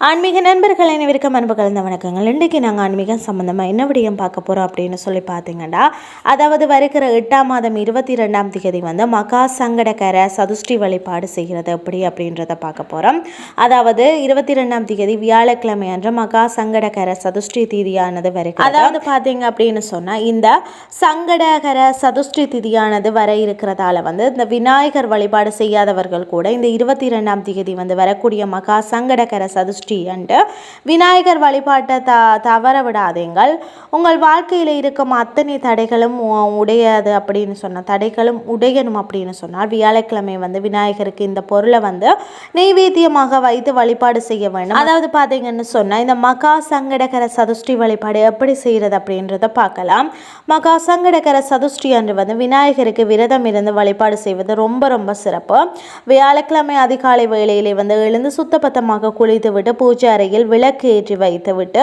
ஆன்மீக நண்பர்கள் அனைவருக்கும் அன்பு கலந்த வணக்கங்கள். இன்றைக்கி நாங்கள் ஆன்மீகம் சம்மந்தமாக என்ன விடயம் பார்க்க போகிறோம் அப்படின்னு சொல்லி பார்த்தீங்கன்னா, அதாவது வருகிற 8ஆம் மாதம் 22ஆம் தேதி மகா சங்கடகர சதுஷ்டி வழிபாடு செய்கிறது எப்படி அப்படின்றத பார்க்க போகிறோம். அதாவது 22ஆம் தேதி வியாழக்கிழமை அன்று மகா சங்கடகர சதுஷ்டி திதியானது வருகிறது. அதாவது பார்த்தீங்க அப்படின்னு சொன்னால், இந்த சங்கடகர சதுஷ்டி திதியானது வர இருக்கிறதால இந்த விநாயகர் வழிபாடு செய்யாதவர்கள் கூட இந்த 22ஆம் தேதி வரக்கூடிய மகா சங்கடகர சதுஷ்டி அன்று விநாயகர் வழிபாட்டை தவற விடாதீங்கள். உங்கள் வாழ்க்கையில் இருக்கும் அத்தனை தடைகளும் உடையது அப்படின்னு சொன்னால், தடைகளும் உடையணும் அப்படின்னு சொன்னால் வியாழக்கிழமை விநாயகருக்கு இந்த பொருளை நெய்வேத்தியமாக வைத்து வழிபாடு செய்ய வேண்டும். அதாவது பார்த்தீங்கன்னு சொன்னால், இந்த மகா சங்கடகர சதுஷ்டி வழிபாடு எப்படி செய்கிறது அப்படின்றத பார்க்கலாம். மகா சங்கடகர சதுஷ்டி அன்று விநாயகருக்கு விரதம் இருந்து வழிபாடு செய்வது ரொம்ப ரொம்ப சிறப்பு. வியாழக்கிழமை அதிகாலை வேளையிலே எழுந்து சுத்தபத்தமாக குளித்து விட்டு பூஜை அறையில் விளக்கு ஏற்றி வைத்துவிட்டு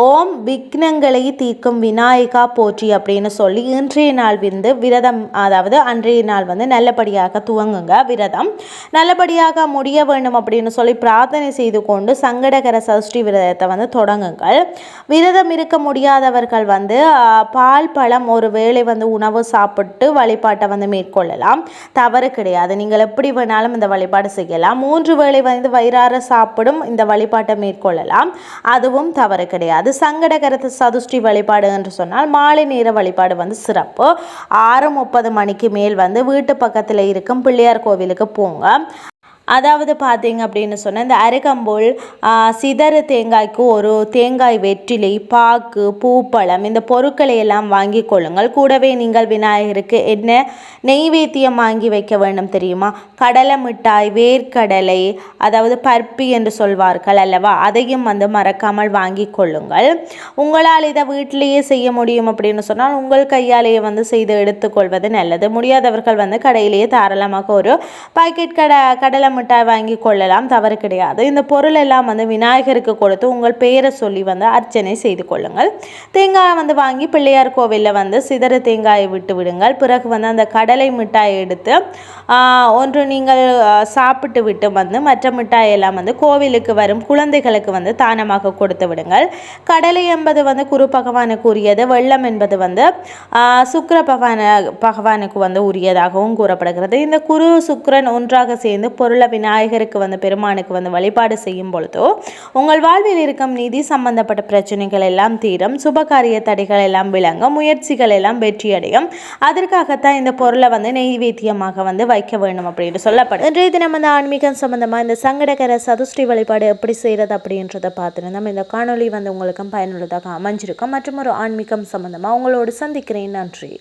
ஓம் விக்னங்களை தீர்க்கும் விநாயகா போற்றி அப்படின்னு சொல்லி இன்றைய நாள் விரதம், அதாவது அன்றைய நாள் நல்லபடியாக துவங்குங்க. விரதம் நல்லபடியாக முடிய வேண்டும் அப்படின்னு சொல்லி பிரார்த்தனை செய்து கொண்டு சங்கடகர சதுஷ்டி விரதத்தை தொடங்குங்கள். விரதம் இருக்க முடியாதவர்கள் பால் பழம் ஒரு வேளை உணவு சாப்பிட்டு வழிபாட்டை மேற்கொள்ளலாம். தவறு கிடையாது. நீங்கள் எப்படி வேணாலும் இந்த வழிபாடு செய்யலாம். 3 வேளை வயிறார சாப்பிடும் இந்த வழிபாட்டை மேற்கொள்ளலாம். அதுவும் தவறு கிடையாது. சங்கடகர சதுஷ்டி வழிபாடு என்று சொன்னால் மாலை நேர வழிபாடு சிறப்பு. 6:30 மணிக்கு மேல் வீட்டு பக்கத்தில் இருக்கும் பிள்ளையார் கோவிலுக்கு போங்க. அதாவது பார்த்தீங்க அப்படின்னு சொன்னால், இந்த அருகம்புல், சிதறு தேங்காய்க்கு ஒரு தேங்காய் வெற்றிலை, பாக்கு, பூப்பழம் இந்த பொருட்களை எல்லாம் வாங்கி கொள்ளுங்கள். கூடவே நீங்கள் விநாயகருக்கு என்ன நெய்வேத்தியம் வாங்கி வைக்க வேண்டும் தெரியுமா? கடலை மிட்டாய், வேர்க்கடலை, அதாவது பருப்பி என்று சொல்வார்கள் அல்லவா, அதையும் மறக்காமல் வாங்கி கொள்ளுங்கள். உங்களால் இதை வீட்டிலேயே செய்ய முடியும் அப்படின்னு சொன்னால் உங்கள் கையாலேயே செய்து எடுத்துக்கொள்வது நல்லது. முடியாதவர்கள் கடையிலேயே தாராளமாக ஒரு பாக்கெட் கடலை மிட்டாய் வாங்கி கொள்ளலாம். தவறு கிடையாது. இந்த பொருள் எல்லாம் விநாயகருக்கு கொடுத்து உங்கள் பெயரை சொல்லி அர்ச்சனை செய்து கொள்ளுங்கள். தேங்காய் வாங்கி பிள்ளையார் கோவிலில் சிதறு தேங்காயை விட்டு விடுங்கள். பிறகு அந்த கடலை மிட்டாயை எடுத்து ஒன்று நீங்கள் சாப்பிட்டு விட்டு மற்ற மிட்டாய் எல்லாம் கோவிலுக்கு வரும் குழந்தைகளுக்கு தானமாக கொடுத்து விடுங்கள். கடலை என்பது குரு பகவானுக்கு உரியது. வெள்ளம் என்பது சுக்கிர பகவானுக்கு உரியதாகவும் கூறப்படுகிறது. இந்த குரு சுக்கிரன் ஒன்றாக சேர்ந்து பொருளை விநாயகருக்கு பெருமானுக்கு வழிபாடு செய்யும் பொழுதோ உங்கள் வாழ்வில் இருக்கும் நிதி சம்பந்தப்பட்ட பிரச்சனைகள் எல்லாம் தீரும். சுபகாரிய தடைகள் எல்லாம் விளங்க, முயற்சிகள் எல்லாம் வெற்றியடையும். அதற்காகத்தான் இந்த பொருளை நெய்வேத்தியமாக வைக்க வேண்டும் அப்படின்னு சொல்லப்படும். இன்றைய தினம் ஆன்மீகம் சம்பந்தமா இந்த சங்கடகர சதுஷ்டி வழிபாடு எப்படி செய்யறது அப்படின்றத பார்த்துருந்தோம். இந்த காணொலி உங்களுக்கு பயனுள்ளதாக அமைஞ்சிருக்கும். மற்றும் ஒரு ஆன்மீகம் சம்பந்தமா உங்களோடு சந்திக்கிறேன். நன்றி.